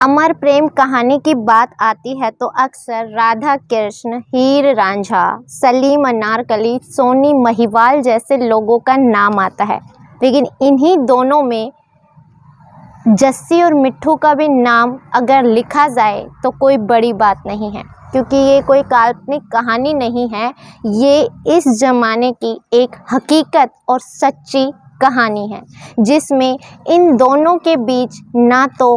अमर प्रेम कहानी की बात आती है तो अक्सर राधा कृष्ण, हीर रांझा, सलीम अनारकली, सोनी महिवाल जैसे लोगों का नाम आता है। लेकिन इन्हीं दोनों में जस्सी और मिट्ठू का भी नाम अगर लिखा जाए तो कोई बड़ी बात नहीं है, क्योंकि ये कोई काल्पनिक कहानी नहीं है। ये इस ज़माने की एक हकीकत और सच्ची कहानी है, जिसमें इन दोनों के बीच ना तो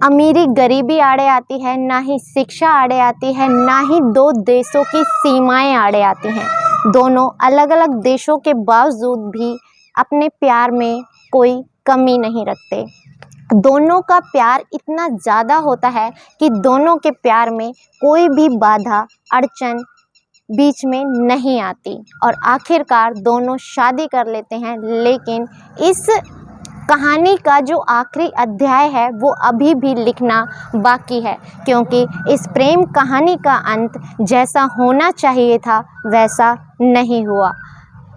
अमीरी गरीबी आड़े आती है, ना ही शिक्षा आड़े आती है, ना ही दो देशों की सीमाएं आड़े आती हैं। दोनों अलग अलग देशों के बावजूद भी अपने प्यार में कोई कमी नहीं रखते। दोनों का प्यार इतना ज़्यादा होता है कि दोनों के प्यार में कोई भी बाधा अड़चन बीच में नहीं आती और आखिरकार दोनों शादी कर लेते हैं। लेकिन इस कहानी का जो आखिरी अध्याय है वो अभी भी लिखना बाकी है, क्योंकि इस प्रेम कहानी का अंत जैसा होना चाहिए था वैसा नहीं हुआ।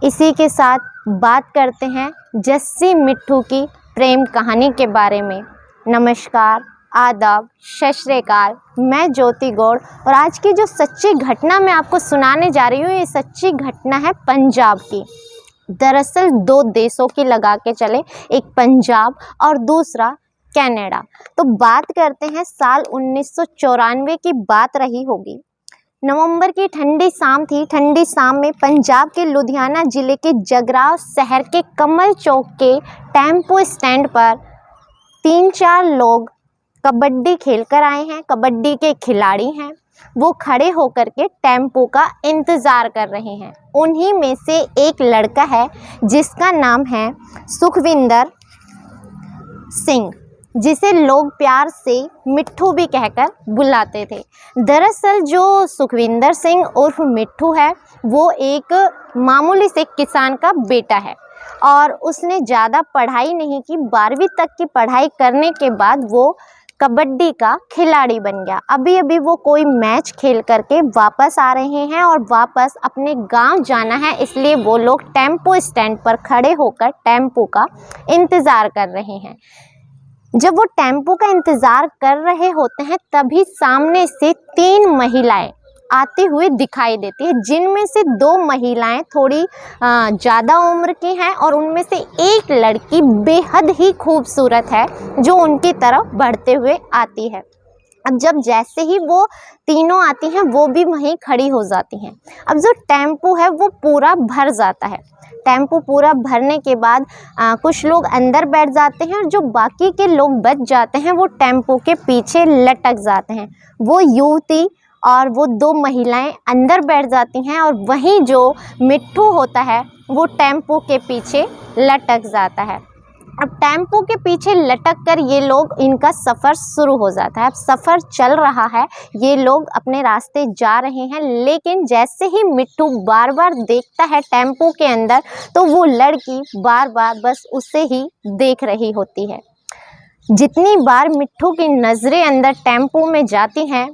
इसी के साथ बात करते हैं जस्सी मिट्ठू की प्रेम कहानी के बारे में। नमस्कार, आदाब, सत श्री अकाल। मैं ज्योति गौड़ और आज की जो सच्ची घटना मैं आपको सुनाने जा रही हूँ, ये सच्ची घटना है पंजाब की। दरअसल दो देशों की लगा के चले, एक पंजाब और दूसरा कनाडा। तो बात करते हैं साल 1994 की बात रही होगी। नवंबर की ठंडी शाम थी। ठंडी शाम में पंजाब के लुधियाना ज़िले के जगराव शहर के कमल चौक के टेम्पो स्टैंड पर 3-4 लोग कबड्डी खेलकर आए हैं। कबड्डी के खिलाड़ी हैं। वो खड़े होकर के टेम्पो का इंतज़ार कर रहे हैं। उन्हीं में से एक लड़का है जिसका नाम है सुखविंदर सिंह, जिसे लोग प्यार से मिट्ठू भी कहकर बुलाते थे। दरअसल जो सुखविंदर सिंह उर्फ मिट्ठू है वो एक मामूली से किसान का बेटा है और उसने ज़्यादा पढ़ाई नहीं की। 12वीं तक की पढ़ाई करने के बाद वो कबड्डी का खिलाड़ी बन गया। अभी अभी वो कोई मैच खेल करके वापस आ रहे हैं और वापस अपने गांव जाना है, इसलिए वो लोग टेम्पो स्टैंड पर खड़े होकर टेम्पो का इंतज़ार कर रहे हैं। जब वो टेम्पो का इंतज़ार कर रहे होते हैं तभी सामने से 3 महिलाएं आती हुई दिखाई देती है, जिनमें से 2 महिलाएं थोड़ी ज़्यादा उम्र की हैं और उनमें से एक लड़की बेहद ही खूबसूरत है जो उनकी तरफ बढ़ते हुए आती है। अब जब जैसे ही वो तीनों आती हैं वो भी वहीं खड़ी हो जाती हैं। अब जो टेम्पो है वो पूरा भर जाता है। टेम्पो पूरा भरने के बाद कुछ लोग अंदर बैठ जाते हैं और जो बाकी के लोग बच जाते हैं वो टेम्पो के पीछे लटक जाते हैं। वो युवती और वो 2 महिलाएं अंदर बैठ जाती हैं और वहीं जो मिट्ठू होता है वो टेम्पो के पीछे लटक जाता है। अब टेम्पो के पीछे लटक कर ये लोग, इनका सफ़र शुरू हो जाता है। अब सफ़र चल रहा है, ये लोग अपने रास्ते जा रहे हैं, लेकिन जैसे ही मिट्ठू बार बार देखता है टेम्पो के अंदर तो वो लड़की बार बार बस उसे ही देख रही होती है। जितनी बार मिट्ठू की नज़रें अंदर टेम्पो में जाती हैं,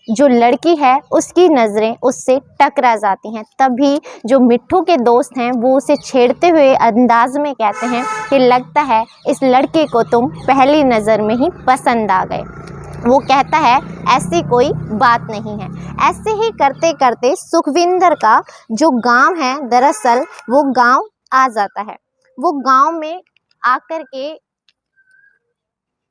जो लड़की है उसकी नज़रें उससे टकरा जाती हैं। तभी जो मिट्ठू के दोस्त हैं वो उसे छेड़ते हुए अंदाज में कहते हैं कि लगता है इस लड़के को तुम पहली नज़र में ही पसंद आ गए। वो कहता है ऐसी कोई बात नहीं है। ऐसे ही करते करते सुखविंदर का जो गांव है, दरअसल वो गांव आ जाता है। वो गांव में आकर के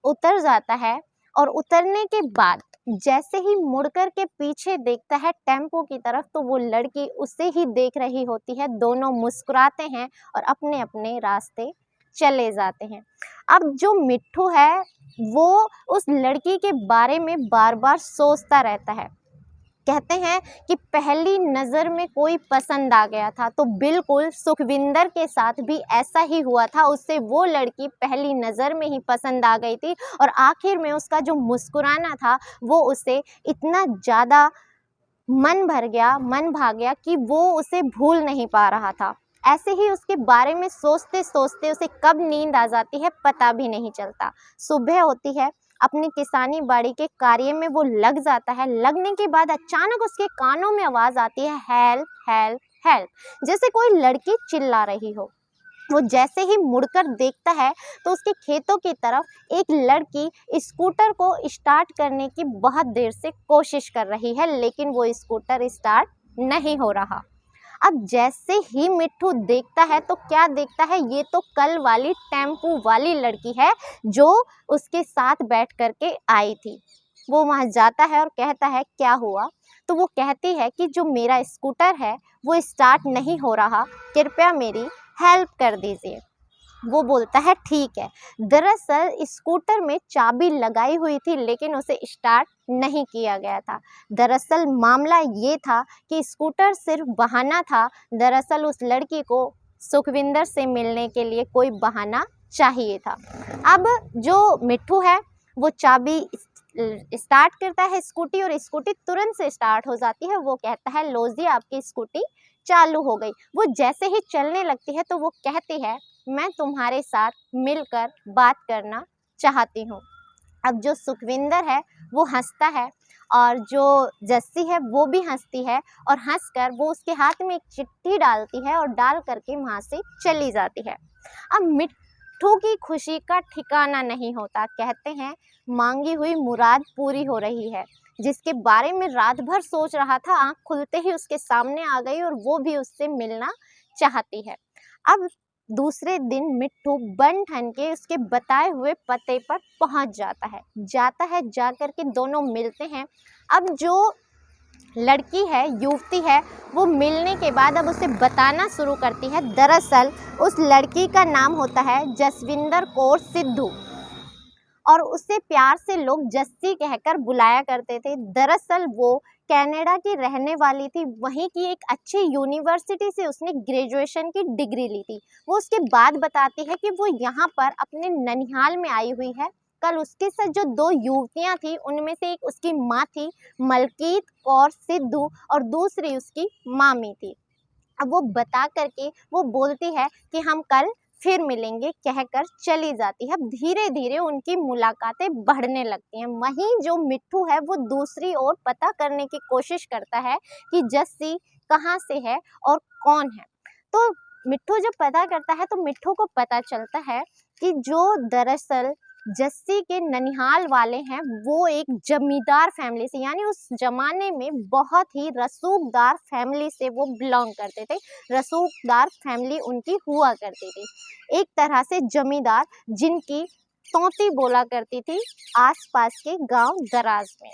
उतर जाता है और उतरने के बाद जैसे ही मुड़कर के पीछे देखता है टेम्पो की तरफ तो वो लड़की उसे ही देख रही होती है। दोनों मुस्कुराते हैं और अपने अपने रास्ते चले जाते हैं। अब जो मिट्ठू है वो उस लड़की के बारे में बार बार सोचता रहता है। कहते हैं कि पहली नज़र में कोई पसंद आ गया था, तो बिल्कुल सुखविंदर के साथ भी ऐसा ही हुआ था। उससे वो लड़की पहली नज़र में ही पसंद आ गई थी और आखिर में उसका जो मुस्कुराना था वो उसे इतना ज़्यादा मन भा गया कि वो उसे भूल नहीं पा रहा था। ऐसे ही उसके बारे में सोचते सोचते उसे कब नींद आ जाती है पता भी नहीं चलता। सुबह होती है, अपनी किसानी बाड़ी के कार्य में वो लग जाता है। लगने के बाद अचानक उसके कानों में आवाज़ आती है, हेल्प हेल्प हेल्प, जैसे कोई लड़की चिल्ला रही हो। वो जैसे ही मुड़कर देखता है तो उसके खेतों की तरफ एक लड़की स्कूटर को स्टार्ट करने की बहुत देर से कोशिश कर रही है, लेकिन वो स्कूटर स्टार्ट नहीं हो रहा। अब जैसे ही मिट्ठू देखता है तो क्या देखता है, ये तो कल वाली टेम्पू वाली लड़की है जो उसके साथ बैठ करके आई थी। वो वहाँ जाता है और कहता है क्या हुआ, तो वो कहती है कि जो मेरा स्कूटर है वो स्टार्ट नहीं हो रहा, कृपया मेरी हेल्प कर दीजिए। वो बोलता है ठीक है। दरअसल स्कूटर में चाबी लगाई हुई थी लेकिन उसे स्टार्ट नहीं किया गया था। दरअसल मामला ये था कि स्कूटर सिर्फ बहाना था। दरअसल उस लड़की को सुखविंदर से मिलने के लिए कोई बहाना चाहिए था। अब जो मिट्ठू है वो चाबी स्टार्ट करता है स्कूटी और स्कूटी तुरंत से स्टार्ट हो जाती है। वो कहता है लो जी आपकी स्कूटी चालू हो गई। वो जैसे ही चलने लगती है तो वो कहती है मैं तुम्हारे साथ मिलकर बात करना चाहती हूँ। अब जो सुखविंदर है वो हंसता है और जो जस्सी है वो भी हंसती है और हंसकर वो उसके हाथ में एक चिट्ठी डालती है और डाल करके वहाँ से चली जाती है। अब मिट्ठू की खुशी का ठिकाना नहीं होता। कहते हैं मांगी हुई मुराद पूरी हो रही है। जिसके बारे में रात भर सोच रहा था, आँख खुलते ही उसके सामने आ गई और वो भी उससे मिलना चाहती है। अब दूसरे दिन मिट्ठू बन ठन के उसके बताए हुए पते पर पहुंच जाता है जाकर के दोनों मिलते हैं। अब जो लड़की है, युवती है, वो मिलने के बाद अब उसे बताना शुरू करती है। दरअसल उस लड़की का नाम होता है जसविंदर कौर सिद्धू और उसे प्यार से लोग जस्सी कहकर बुलाया करते थे। दरअसल वो कनाडा की रहने वाली थी। वहीं की एक अच्छी यूनिवर्सिटी से उसने ग्रेजुएशन की डिग्री ली थी। वो उसके बाद बताती है कि वो यहाँ पर अपने ननिहाल में आई हुई है। कल उसके साथ जो दो युवतियाँ थी उनमें से एक उसकी माँ थी मलकीत कौर सिद्धू और दूसरी उसकी मामी थी। अब वो बता करके वो बोलती है कि हम कल फिर मिलेंगे कहकर चली जाती है। अब धीरे धीरे उनकी मुलाकातें बढ़ने लगती हैं। वहीं जो मिट्ठू है वो दूसरी ओर पता करने की कोशिश करता है कि जस्सी कहाँ से है और कौन है। तो मिट्ठू जब पता करता है तो मिट्ठू को पता चलता है कि जो दरअसल जस्सी के ननिहाल वाले हैं वो एक जमींदार फैमिली से, यानी उस जमाने में बहुत ही रसूखदार फैमिली से वो बिलोंग करते थे। रसूखदार फैमिली उनकी हुआ करती थी, एक तरह से जमींदार जिनकी तौती बोला करती थी आसपास के गांव दराज में।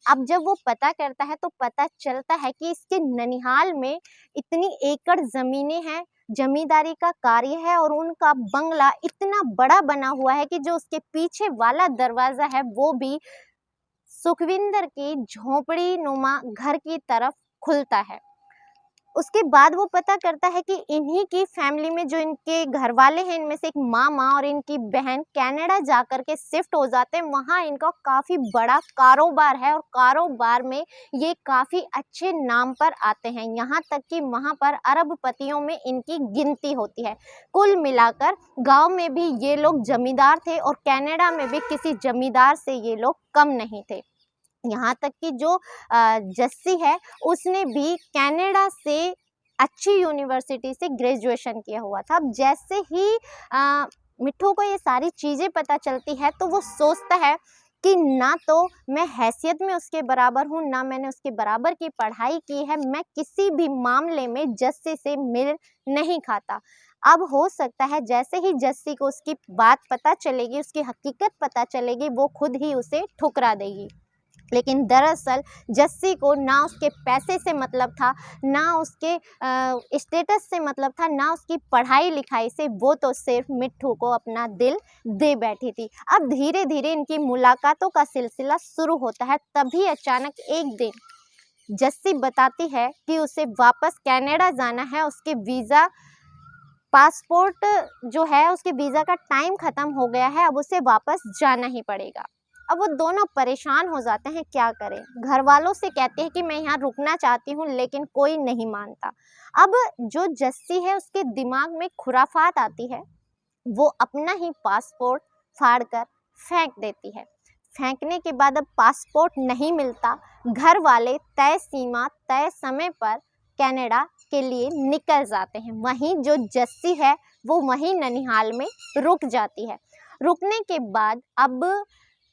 अब जब वो पता करता है तो पता चलता है कि इसके ननिहाल में इतनी एकड़ ज़मीनें हैं, जमींदारी का कार्य है और उनका बंगला इतना बड़ा बना हुआ है कि जो उसके पीछे वाला दरवाज़ा है वो भी सुखविंदर की झोपड़ी नुमा घर की तरफ खुलता है। उसके बाद वो पता करता है कि इन्हीं की फैमिली में जो इनके घर वाले हैं इनमें से एक मामा और इनकी बहन कनाडा जाकर के शिफ्ट हो जाते हैं। वहाँ इनका काफ़ी बड़ा कारोबार है और कारोबार में ये काफ़ी अच्छे नाम पर आते हैं। यहाँ तक कि वहाँ पर अरबपतियों में इनकी गिनती होती है। कुल मिलाकर गांव में भी ये लोग जमींदार थे और कनाडा में भी किसी जमींदार से ये लोग कम नहीं थे। यहाँ तक कि जो जस्सी है उसने भी कनाडा से अच्छी यूनिवर्सिटी से ग्रेजुएशन किया हुआ था। अब जैसे ही मिट्ठू को ये सारी चीज़ें पता चलती है तो वो सोचता है कि ना तो मैं हैसियत में उसके बराबर हूँ, ना मैंने उसके बराबर की पढ़ाई की है, मैं किसी भी मामले में जस्सी से मिल नहीं खाता। अब हो सकता है जैसे ही जस्सी को उसकी बात पता चलेगी, उसकी हकीकत पता चलेगी, वो खुद ही उसे ठुकरा देगी। लेकिन दरअसल जस्सी को ना उसके पैसे से मतलब था, ना उसके स्टेटस से मतलब था, ना उसकी पढ़ाई लिखाई से। वो तो सिर्फ मिट्ठू को अपना दिल दे बैठी थी। अब धीरे धीरे इनकी मुलाकातों का सिलसिला शुरू होता है। तभी अचानक एक दिन जस्सी बताती है कि उसे वापस कनाडा जाना है। उसके वीज़ा पासपोर्ट जो है उसके वीज़ा का टाइम ख़त्म हो गया है, अब उसे वापस जाना ही पड़ेगा। अब वो दोनों परेशान हो जाते हैं, क्या करें। घर वालों से कहते हैं कि मैं यहाँ रुकना चाहती हूँ लेकिन कोई नहीं मानता। अब जो जस्सी है उसके दिमाग में खुराफात आती है। वो अपना ही पासपोर्ट फाड़ कर फेंक देती है। फेंकने के बाद अब पासपोर्ट नहीं मिलता। घर वाले तय सीमा तय समय पर कनाडा के लिए निकल जाते हैं। वहीं जो जस्सी है वो वहीं ननिहाल में रुक जाती है। रुकने के बाद अब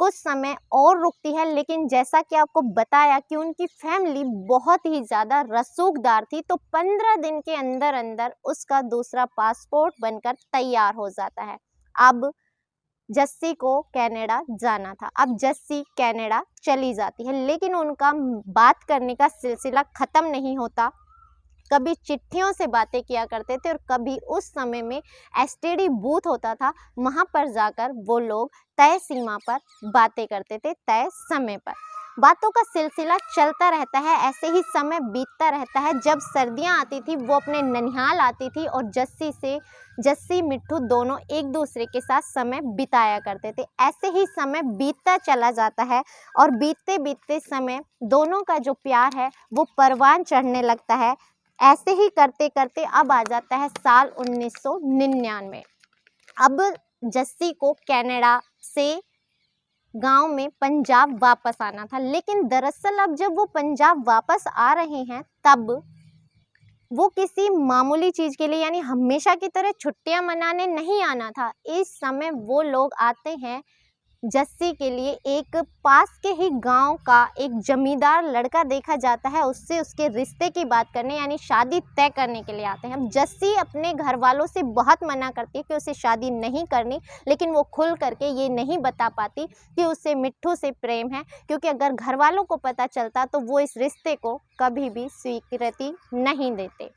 कुछ समय और रुकती है, लेकिन जैसा कि आपको बताया कि उनकी फैमिली बहुत ही ज़्यादा रसूखदार थी, तो 15 दिन के अंदर अंदर उसका दूसरा पासपोर्ट बनकर तैयार हो जाता है। अब जस्सी को कनाडा जाना था। अब जस्सी कनाडा चली जाती है, लेकिन उनका बात करने का सिलसिला ख़त्म नहीं होता। कभी चिट्ठियों से बातें किया करते थे और कभी उस समय में एसटीडी बूथ होता था, वहाँ पर जाकर वो लोग तय सीमा पर बातें करते थे, तय समय पर। बातों का सिलसिला चलता रहता है, ऐसे ही समय बीतता रहता है। जब सर्दियाँ आती थी वो अपने ननिहाल आती थी और जस्सी मिट्ठू दोनों एक दूसरे के साथ समय बिताया करते थे। ऐसे ही समय बीतता चला जाता है और बीतते बीतते समय दोनों का जो प्यार है वो परवान चढ़ने लगता है। ऐसे ही करते करते अब आ जाता है साल 1999। अब जस्सी को कनाडा से गांव में पंजाब वापस आना था, लेकिन दरअसल अब जब वो पंजाब वापस आ रहे हैं तब वो किसी मामूली चीज़ के लिए यानी हमेशा की तरह छुट्टियां मनाने नहीं आना था। इस समय वो लोग आते हैं जस्सी के लिए एक पास के ही गांव का एक जमींदार लड़का देखा जाता है, उससे उसके रिश्ते की बात करने यानी शादी तय करने के लिए आते हैं। अब जस्सी अपने घर वालों से बहुत मना करती है कि उसे शादी नहीं करनी, लेकिन वो खुल करके ये नहीं बता पाती कि उसे मिट्ठू से प्रेम है, क्योंकि अगर घर वालों को पता चलता तो वो इस रिश्ते को कभी भी स्वीकृति नहीं देते।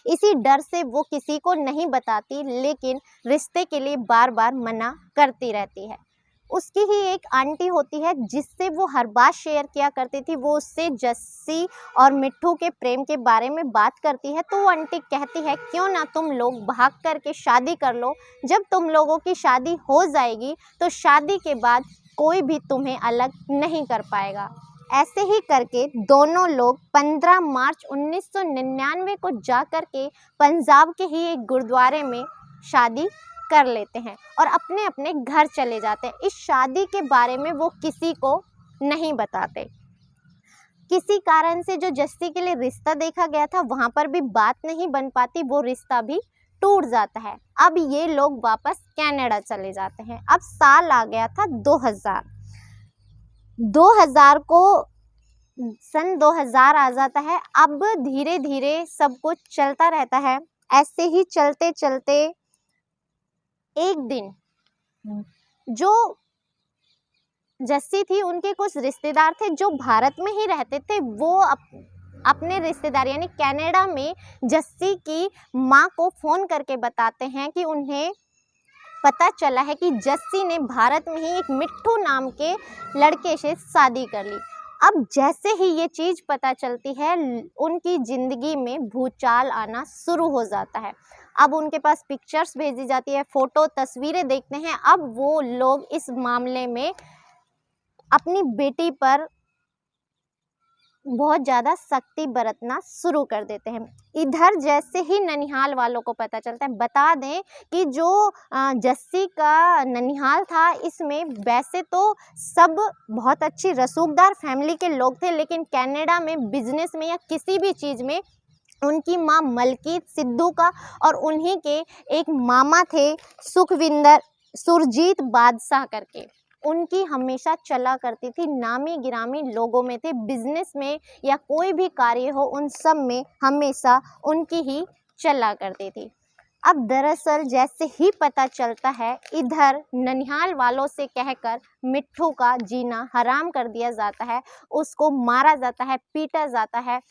इसी डर से वो किसी को नहीं बताती, लेकिन रिश्ते के लिए बार बार मना करती रहती है। उसकी ही एक आंटी होती है जिससे वो हर बात शेयर किया करती थी। वो उससे जस्सी और मिट्ठू के प्रेम के बारे में बात करती है, तो वो आंटी कहती है क्यों ना तुम लोग भाग करके शादी कर लो। जब तुम लोगों की शादी हो जाएगी तो शादी के बाद कोई भी तुम्हें अलग नहीं कर पाएगा। ऐसे ही करके दोनों लोग 15 मार्च 1999 को जा कर के पंजाब के ही एक गुरुद्वारे में शादी कर लेते हैं और अपने अपने घर चले जाते हैं। इस शादी के बारे में वो किसी को नहीं बताते। किसी कारण से जो जस्सी के लिए रिश्ता देखा गया था वहाँ पर भी बात नहीं बन पाती, वो रिश्ता भी टूट जाता है। अब ये लोग वापस कनाडा चले जाते हैं। अब साल आ गया था 2000 को सन 2000 आ जाता है। अब धीरे धीरे सब कुछ चलता रहता है। ऐसे ही चलते चलते एक दिन जो जस्सी थी उनके कुछ रिश्तेदार थे जो भारत में ही रहते थे, वो अपने रिश्तेदार यानी कनाडा में जस्सी की माँ को फ़ोन करके बताते हैं कि उन्हें पता चला है कि जस्सी ने भारत में ही एक मिट्ठू नाम के लड़के से शादी कर ली। अब जैसे ही ये चीज़ पता चलती है उनकी ज़िंदगी में भूचाल आना शुरू हो जाता है। अब उनके पास पिक्चर्स भेजी जाती है, फ़ोटो तस्वीरें देखते हैं। अब वो लोग इस मामले में अपनी बेटी पर बहुत ज़्यादा सख्ती बरतना शुरू कर देते हैं। इधर जैसे ही ननिहाल वालों को पता चलता है, बता दें कि जो जस्सी का ननिहाल था इसमें वैसे तो सब बहुत अच्छी रसूखदार फैमिली के लोग थे, लेकिन कनाडा में बिजनेस में या किसी भी चीज़ में उनकी माँ मलकीत सिद्धू का और उन्हीं के एक मामा थे सुखविंदर सुरजीत बादशाह करके, उनकी हमेशा चला करती थी। नामी गिरामी लोगों में थे, बिजनेस में या कोई भी कार्य हो उन सब में हमेशा उनकी ही चला करती थी। अब दरअसल जैसे ही पता चलता है इधर ननिहाल वालों से कहकर मिट्ठू का जीना हराम कर दिया जाता है, उसको मारा जाता है, पीटा जाता है,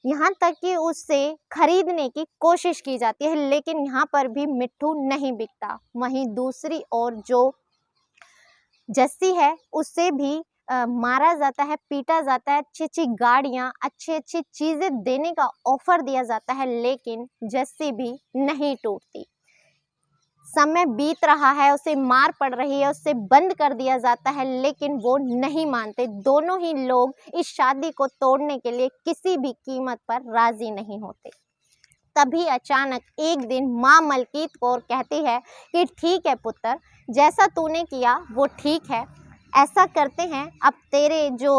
यहाँ तक कि उससे खरीदने की कोशिश की जाती है, लेकिन यहाँ पर भी मिट्ठू नहीं बिकता। वहीं दूसरी ओर जो जस्सी है उसे भी मारा जाता है, पीटा जाता है, अच्छी अच्छी गाड़ियाँ, अच्छी अच्छी चीज़ें देने का ऑफर दिया जाता है, लेकिन जस्सी भी नहीं टूटती। समय बीत रहा है, उसे मार पड़ रही है, उसे बंद कर दिया जाता है, लेकिन वो नहीं मानते। दोनों ही लोग इस शादी को तोड़ने के लिए किसी भी कीमत पर राजी नहीं होते। तभी अचानक एक दिन माँ मलकीत कौर कहती है कि ठीक है पुत्र, जैसा तूने किया वो ठीक है, ऐसा करते हैं अब तेरे जो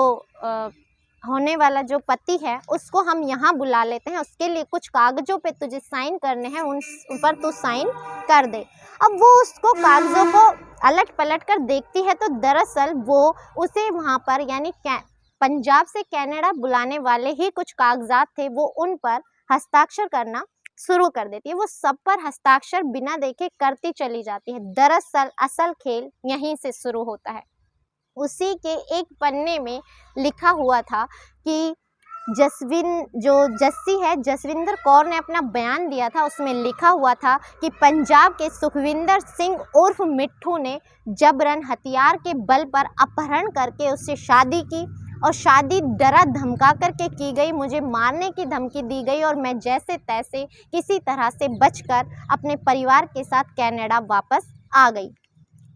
होने वाला जो पति है उसको हम यहाँ बुला लेते हैं, उसके लिए कुछ कागजों पे तुझे साइन करने हैं, उन पर तू साइन कर दे। अब वो उसको कागजों को अलट पलट कर देखती है तो दरअसल वो उसे वहाँ पर यानी पंजाब से कनाडा बुलाने वाले ही कुछ कागजात थे, वो उन पर हस्ताक्षर करना शुरू कर देती है। वो सब पर हस्ताक्षर बिना देखे करती चली जाती है। दरअसल असल खेल यहीं से शुरू होता है। उसी के एक पन्ने में लिखा हुआ था कि जस्सी है, जसविंदर कौर ने अपना बयान दिया था, उसमें लिखा हुआ था कि पंजाब के सुखविंदर सिंह उर्फ मिट्ठू ने जबरन हथियार के बल पर अपहरण करके उससे शादी की और शादी डरा धमका करके की गई। मुझे मारने की धमकी दी गई और मैं जैसे तैसे किसी तरह से बचकर अपने परिवार के साथ कनाडा वापस आ गई।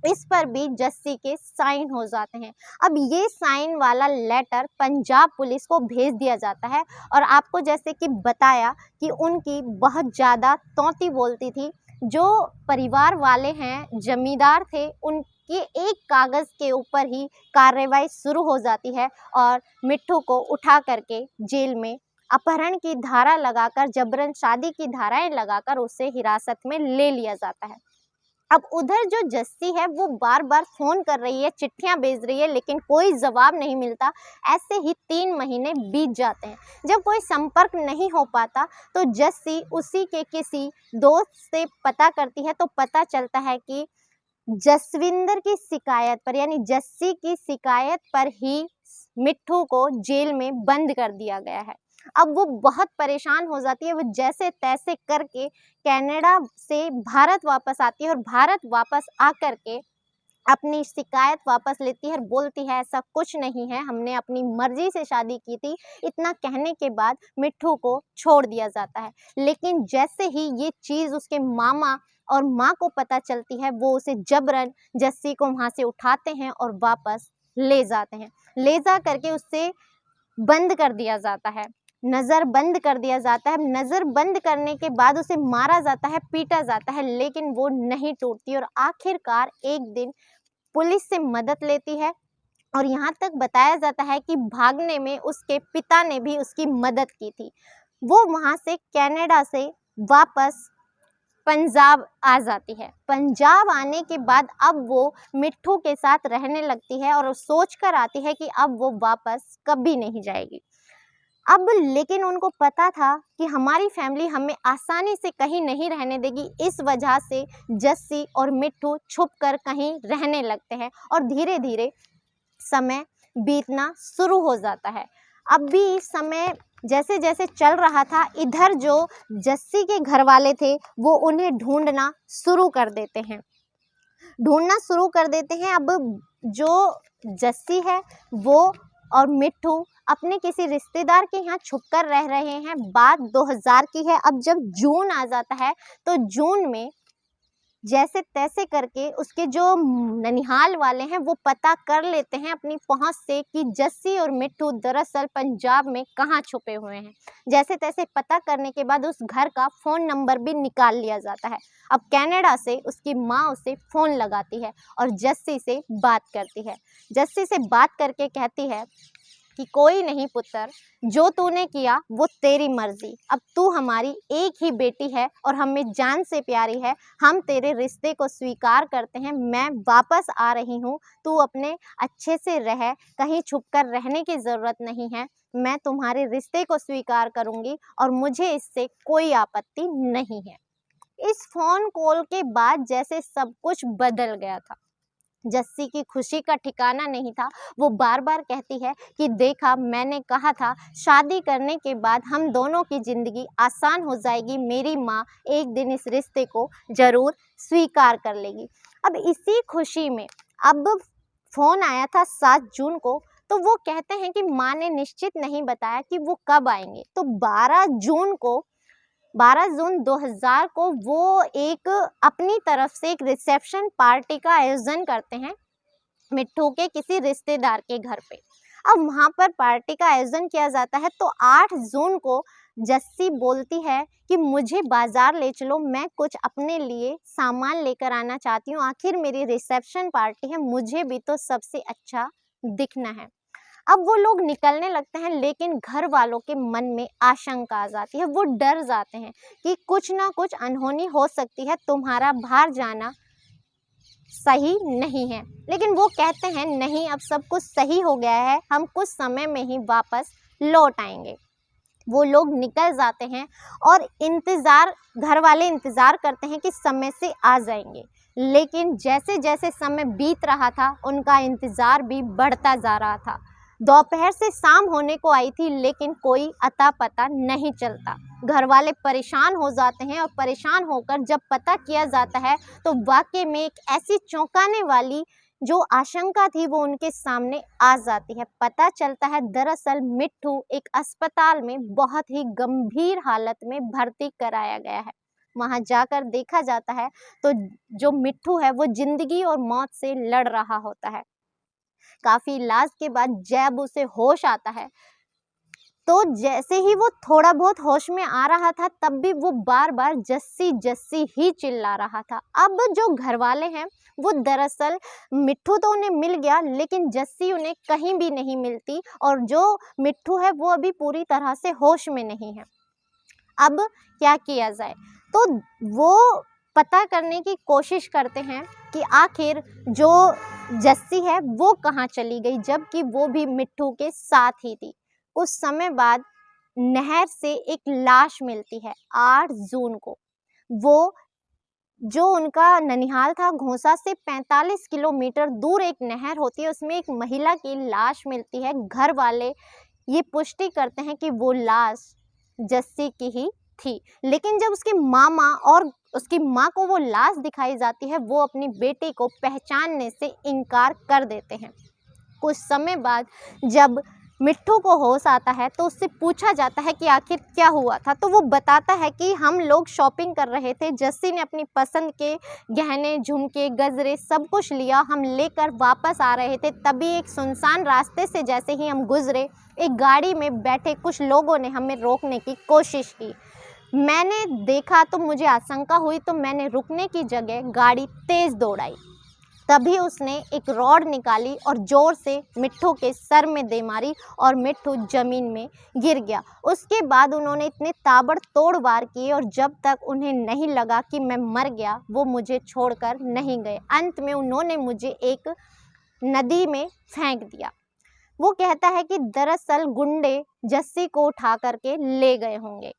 इस पर भी जस्सी के साइन हो जाते हैं। अब ये साइन वाला लेटर पंजाब पुलिस को भेज दिया जाता है और आपको जैसे कि बताया कि उनकी बहुत ज़्यादा तौती बोलती थी। जो परिवार वाले हैं, जमींदार थे, उनके एक कागज़ के ऊपर ही कार्रवाई शुरू हो जाती है और मिट्ठू को उठा करके जेल में अपहरण की धारा लगाकर, जबरन शादी की धाराएं लगाकर उसे हिरासत में ले लिया जाता है। अब उधर जो जस्सी है वो बार बार फ़ोन कर रही है, चिट्ठियां भेज रही है, लेकिन कोई जवाब नहीं मिलता। ऐसे ही 3 महीने बीत जाते हैं। जब कोई संपर्क नहीं हो पाता तो जस्सी उसी के किसी दोस्त से पता करती है तो पता चलता है कि जसविंदर की शिकायत पर यानी जस्सी की शिकायत पर ही मिट्ठू को जेल में बंद कर दिया गया है। अब वो बहुत परेशान हो जाती है। वो जैसे तैसे करके कनाडा से भारत वापस आती है और भारत वापस आकर के अपनी शिकायत वापस लेती है और बोलती है ऐसा कुछ नहीं है, हमने अपनी मर्जी से शादी की थी। इतना कहने के बाद मिट्ठू को छोड़ दिया जाता है। लेकिन जैसे ही ये चीज़ उसके मामा और माँ को पता चलती है, वो उसे जबरन जस्सी को वहाँ से उठाते हैं और वापस ले जाते हैं। ले जा करके उससे बंद कर दिया जाता है, नज़र बंद कर दिया जाता है। नज़र बंद करने के बाद उसे मारा जाता है, पीटा जाता है, लेकिन वो नहीं टूटती और आखिरकार एक दिन पुलिस से मदद लेती है और यहाँ तक बताया जाता है कि भागने में उसके पिता ने भी उसकी मदद की थी। वो वहाँ से कनाडा से वापस पंजाब आ जाती है। पंजाब आने के बाद अब वो मिट्ठू के साथ रहने लगती है और सोच कर आती है कि अब वो वापस कभी नहीं जाएगी। अब लेकिन उनको पता था कि हमारी फैमिली हमें आसानी से कहीं नहीं रहने देगी। इस वजह से जस्सी और मिट्ठू छुपकर कहीं रहने लगते हैं और धीरे धीरे समय बीतना शुरू हो जाता है। अब भी समय जैसे जैसे चल रहा था, इधर जो जस्सी के घर वाले थे वो उन्हें ढूंढना शुरू कर देते हैं। अब जो जस्सी है वो और मिट्ठू अपने किसी रिश्तेदार के यहाँ छुपकर रह रहे हैं। बात 2000 की है। अब जब जून आ जाता है तो जून में जैसे तैसे करके उसके जो ननिहाल वाले हैं वो पता कर लेते हैं अपनी पहुंच से कि जस्सी और मिट्ठू दरअसल पंजाब में कहाँ छुपे हुए हैं। जैसे तैसे पता करने के बाद उस घर का फ़ोन नंबर भी निकाल लिया जाता है। अब कनाडा से उसकी माँ उसे फ़ोन लगाती है और जस्सी से बात करती है। जस्सी से बात करके कहती है कि कोई नहीं पुत्र, जो तूने किया वो तेरी मर्जी। अब तू हमारी एक ही बेटी है और हमें जान से प्यारी है। हम तेरे रिश्ते को स्वीकार करते हैं। मैं वापस आ रही हूँ, तू अपने अच्छे से रह, कहीं छुपकर रहने की ज़रूरत नहीं है। मैं तुम्हारे रिश्ते को स्वीकार करूँगी और मुझे इससे कोई आपत्ति नहीं है। इस फ़ोन कॉल के बाद जैसे सब कुछ बदल गया था। जस्सी की खुशी का ठिकाना नहीं था। वो बार बार कहती है कि देखा, मैंने कहा था शादी करने के बाद हम दोनों की ज़िंदगी आसान हो जाएगी। मेरी माँ एक दिन इस रिश्ते को ज़रूर स्वीकार कर लेगी। अब इसी खुशी में अब फ़ोन आया था 7 जून को, तो वो कहते हैं कि माँ ने निश्चित नहीं बताया कि वो कब आएंगे। तो 12 जून 2000 को वो एक अपनी तरफ से एक रिसेप्शन पार्टी का आयोजन करते हैं मिट्ठू के किसी रिश्तेदार के घर पे। अब वहाँ पर पार्टी का आयोजन किया जाता है तो 8 जून को जस्सी बोलती है कि मुझे बाज़ार ले चलो, मैं कुछ अपने लिए सामान लेकर आना चाहती हूँ। आखिर मेरी रिसेप्शन पार्टी है, मुझे भी तो सबसे अच्छा दिखना है। अब वो लोग निकलने लगते हैं, लेकिन घर वालों के मन में आशंका आ जाती है, वो डर जाते हैं कि कुछ ना कुछ अनहोनी हो सकती है, तुम्हारा बाहर जाना सही नहीं है। लेकिन वो कहते हैं नहीं, अब सब कुछ सही हो गया है, हम कुछ समय में ही वापस लौट आएंगे। वो लोग निकल जाते हैं और घर वाले इंतज़ार करते हैं कि समय से आ जाएंगे। लेकिन जैसे जैसे समय बीत रहा था, उनका इंतज़ार भी बढ़ता जा रहा था। दोपहर से शाम होने को आई थी, लेकिन कोई अता पता नहीं चलता। घर वाले परेशान हो जाते हैं और परेशान होकर जब पता किया जाता है, तो वाकई में एक ऐसी चौंकाने वाली जो आशंका थी वो उनके सामने आ जाती है। पता चलता है दरअसल मिट्ठू एक अस्पताल में बहुत ही गंभीर हालत में भर्ती कराया गया है। वहां जाकर देखा जाता है तो जो मिट्ठू है वो जिंदगी और मौत से लड़ रहा होता है। काफी इलाज के बाद जब उसे होश आता है, तो जैसे ही वो थोड़ा बहुत होश में आ रहा था, तब भी वो बार बार जस्सी जस्सी ही चिल्ला रहा था। अब जो घर वाले हैं वो दरअसल मिट्ठू तो उन्हें मिल गया, लेकिन जस्सी उन्हें कहीं भी नहीं मिलती, और जो मिट्ठू है वो अभी पूरी तरह से होश में नहीं है। अब क्या किया जाए, तो वो पता करने की कोशिश करते हैं कि आखिर जो जस्सी है वो कहाँ चली गई, जबकि वो भी मिट्ठू के साथ ही थी। कुछ समय बाद नहर से एक लाश मिलती है 8 जून को। वो जो उनका ननिहाल था, घोंसा से 45 किलोमीटर दूर एक नहर होती है, उसमें एक महिला की लाश मिलती है। घर वाले ये पुष्टि करते हैं कि वो लाश जस्सी की ही थी, लेकिन जब उसके मामा और उसकी माँ को वो लाश दिखाई जाती है, वो अपनी बेटी को पहचानने से इनकार कर देते हैं। कुछ समय बाद जब मिट्ठू को होश आता है, तो उससे पूछा जाता है कि आखिर क्या हुआ था, तो वो बताता है कि हम लोग शॉपिंग कर रहे थे, जस्सी ने अपनी पसंद के गहने, झुमके, गजरे सब कुछ लिया, हम लेकर वापस आ रहे थे, तभी एक सुनसान रास्ते से जैसे ही हम गुजरे, एक गाड़ी में बैठे कुछ लोगों ने हमें रोकने की कोशिश की। मैंने देखा तो मुझे आशंका हुई, तो मैंने रुकने की जगह गाड़ी तेज़ दौड़ाई। तभी उसने एक रॉड निकाली और ज़ोर से मिट्ठू के सर में दे मारी और मिट्ठू ज़मीन में गिर गया। उसके बाद उन्होंने इतने ताबड़तोड़ वार किए, और जब तक उन्हें नहीं लगा कि मैं मर गया, वो मुझे छोड़कर नहीं गए। अंत में उन्होंने मुझे एक नदी में फेंक दिया। वो कहता है कि दरअसल गुंडे जस्सी को उठा करके ले गए होंगे।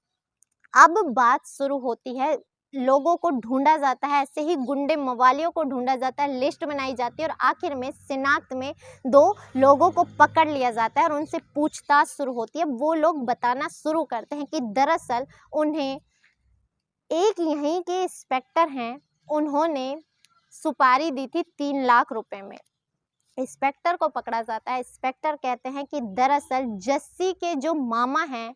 अब बात शुरू होती है, लोगों को ढूंढा जाता है, ऐसे ही गुंडे मवालियों को ढूंढा जाता है, लिस्ट बनाई जाती है, और आखिर में शिनाख्त में 2 लोगों को पकड़ लिया जाता है और उनसे पूछताछ शुरू होती है। वो लोग बताना शुरू करते हैं कि दरअसल उन्हें एक यहीं के इंस्पेक्टर हैं, उन्होंने सुपारी दी थी 3 लाख रुपए में। इंस्पेक्टर को पकड़ा जाता है। इंस्पेक्टर कहते हैं कि दरअसल जस्सी के जो मामा हैं,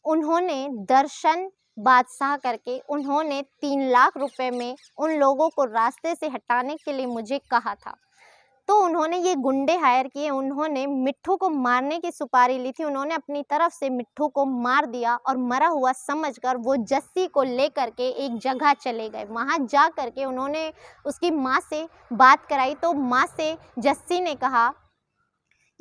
उन्होंने दर्शन बादशाह करके उन्होंने 3 लाख रुपए में उन लोगों को रास्ते से हटाने के लिए मुझे कहा था। तो उन्होंने ये गुंडे हायर किए, उन्होंने मिट्ठू को मारने की सुपारी ली थी, उन्होंने अपनी तरफ से मिट्ठू को मार दिया और मरा हुआ समझकर वो जस्सी को लेकर के एक जगह चले गए। वहाँ जा कर के उन्होंने उसकी माँ से बात कराई, तो माँ से जस्सी ने कहा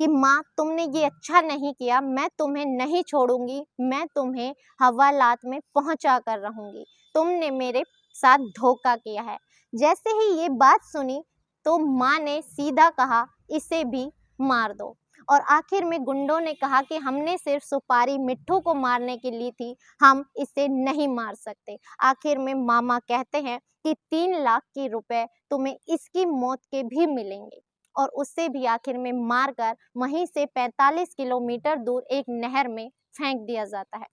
कि माँ, तुमने ये अच्छा नहीं किया, मैं तुम्हें नहीं छोड़ूंगी, मैं तुम्हें हवालात में पहुंचा कर रहूंगी, तुमने मेरे साथ धोखा किया है। जैसे ही ये बात सुनी तो माँ ने सीधा कहा, इसे भी मार दो। और आखिर में गुंडों ने कहा कि हमने सिर्फ सुपारी मिट्ठू को मारने की ली थी, हम इसे नहीं मार सकते। आखिर में मामा कहते हैं कि 3 लाख की रुपए तुम्हें इसकी मौत के भी मिलेंगे, और उससे भी आखिर में मारकर वहीं से 45 किलोमीटर दूर एक नहर में फेंक दिया जाता है।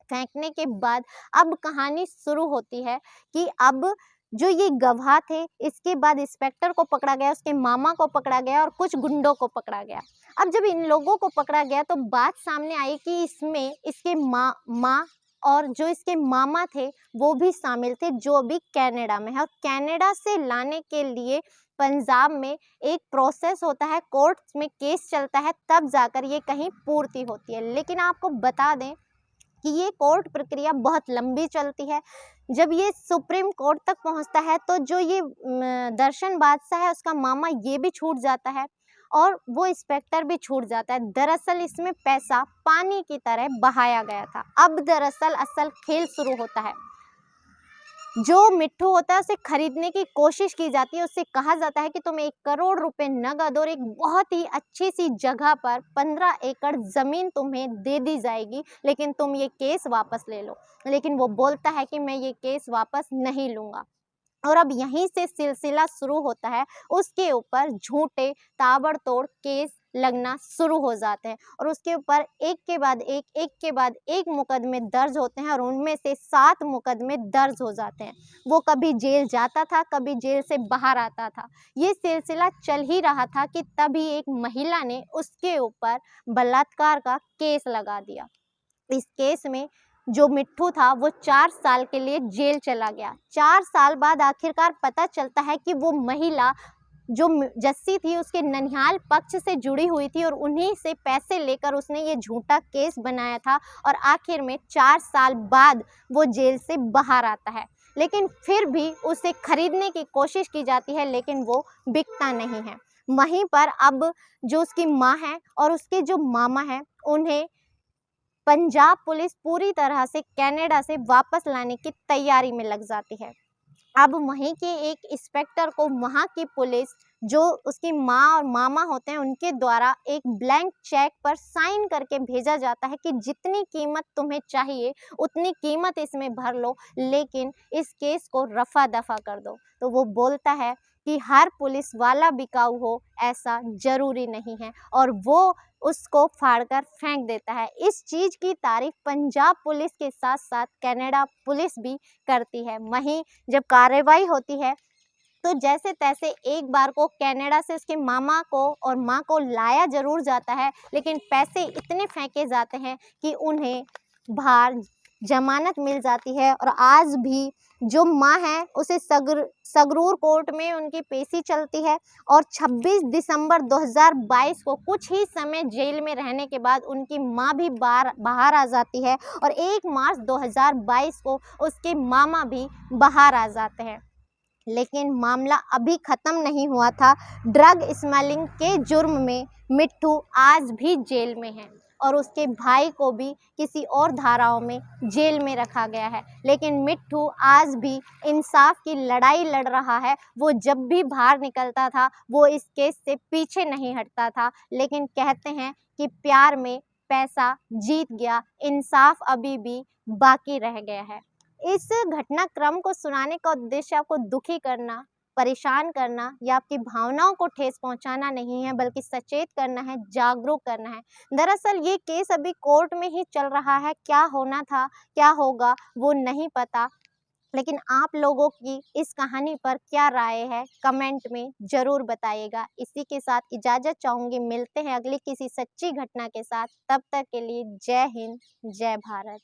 फेंकने के बाद अब कहानी शुरू होती है कि अब जो ये गवाह थे, इसके बाद इंस्पेक्टर को पकड़ा गया, उसके मामा को पकड़ा गया और कुछ गुंडों को पकड़ा गया। अब जब इन लोगों को पकड़ा गया तो बात सामने आई कि इसमें इसके माँ और जो इसके मामा थे वो भी शामिल थे, जो अभी कनाडा में है, और कनाडा से लाने के लिए पंजाब में एक प्रोसेस होता है, कोर्ट में केस चलता है, तब जाकर ये कहीं पूर्ति होती है। लेकिन आपको बता दें कि ये कोर्ट प्रक्रिया बहुत लंबी चलती है। जब ये सुप्रीम कोर्ट तक पहुंचता है तो जो ये दर्शन बादशाह है, उसका मामा ये भी छूट जाता है, और वो इंस्पेक्टर भी छूट जाता है। दरअसल इसमें पैसा पानी की तरह बहाया गया था। अब दरअसल असल खेल शुरू होता है। जो मिट्ठू होता है उसे खरीदने की कोशिश की जाती है। उससे कहा जाता है कि तुम्हें 1 करोड़ रुपए नगद और एक बहुत ही अच्छी सी जगह पर 15 एकड़ ज़मीन तुम्हें दे दी जाएगी, लेकिन तुम ये केस वापस ले लो। लेकिन वो बोलता है कि मैं ये केस वापस नहीं लूँगा। और अब यहीं से सिलसिला शुरू होता है। उसके ऊपर झूठे ताबड़तोड़ केस लगना शुरू हो जाते हैं और उसके ऊपर एक के बाद एक मुकदमे दर्ज होते हैं और उनमें से 7 मुकदमे दर्ज हो जाते हैं। वो कभी जेल जाता था, कभी जेल से बाहर आता था। ये सिलसिला चल ही रहा था कि तभी एक महिला ने उसके ऊपर बलात्कार का केस लगा दिया। इस केस में जो मिट्ठू था वो 4 साल के लिए जेल चला गया। 4 साल बाद आखिरकार पता चलता है कि वो महिला जो जस्सी थी उसके ननिहाल पक्ष से जुड़ी हुई थी और उन्हीं से पैसे लेकर उसने ये झूठा केस बनाया था और आखिर में 4 साल बाद वो जेल से बाहर आता है। लेकिन फिर भी उसे खरीदने की कोशिश की जाती है, लेकिन वो बिकता नहीं है। वहीं पर अब जो उसकी माँ है और उसके जो मामा हैं, उन्हें पंजाब पुलिस पूरी तरह से कनाडा से वापस लाने की तैयारी में लग जाती है। अब वहीं के एक इंस्पेक्टर को वहाँ की पुलिस, जो उसकी माँ और मामा होते हैं, उनके द्वारा एक ब्लैंक चेक पर साइन करके भेजा जाता है कि जितनी कीमत तुम्हें चाहिए उतनी कीमत इसमें भर लो, लेकिन इस केस को रफा दफा कर दो। तो वो बोलता है कि हर पुलिस वाला बिकाऊ हो ऐसा ज़रूरी नहीं है और वो उसको फाड़कर फेंक देता है। इस चीज़ की तारीफ पंजाब पुलिस के साथ साथ कनाडा पुलिस भी करती है। वहीं जब कार्रवाई होती है तो जैसे तैसे एक बार को कनाडा से उसके मामा को और माँ को लाया ज़रूर जाता है, लेकिन पैसे इतने फेंके जाते हैं कि उन्हें बाहर जमानत मिल जाती है और आज भी जो माँ है उसे संगरूर कोर्ट में उनकी पेशी चलती है और 26 दिसंबर 2022 को कुछ ही समय जेल में रहने के बाद उनकी माँ भी बाहर आ जाती है और 1 मार्च 2022 को उसके मामा भी बाहर आ जाते हैं। लेकिन मामला अभी ख़त्म नहीं हुआ था। ड्रग स्मगलिंग के जुर्म में मिट्ठू आज भी जेल में है और उसके भाई को भी किसी और धाराओं में जेल में रखा गया है। लेकिन मिट्ठू आज भी इंसाफ की लड़ाई लड़ रहा है। वो जब भी बाहर निकलता था वो इस केस से पीछे नहीं हटता था, लेकिन कहते हैं कि प्यार में पैसा जीत गया, इंसाफ अभी भी बाकी रह गया है। इस घटनाक्रम को सुनाने का उद्देश्य आपको दुखी करना, परेशान करना या आपकी भावनाओं को ठेस पहुंचाना नहीं है, बल्कि सचेत करना है, जागरूक करना है। दरअसल ये केस अभी कोर्ट में ही चल रहा है। क्या होना था, क्या होगा वो नहीं पता, लेकिन आप लोगों की इस कहानी पर क्या राय है कमेंट में ज़रूर बताइएगा। इसी के साथ इजाज़त चाहूँगी। मिलते हैं अगली किसी सच्ची घटना के साथ। तब तक के लिए जय हिंद, जय भारत।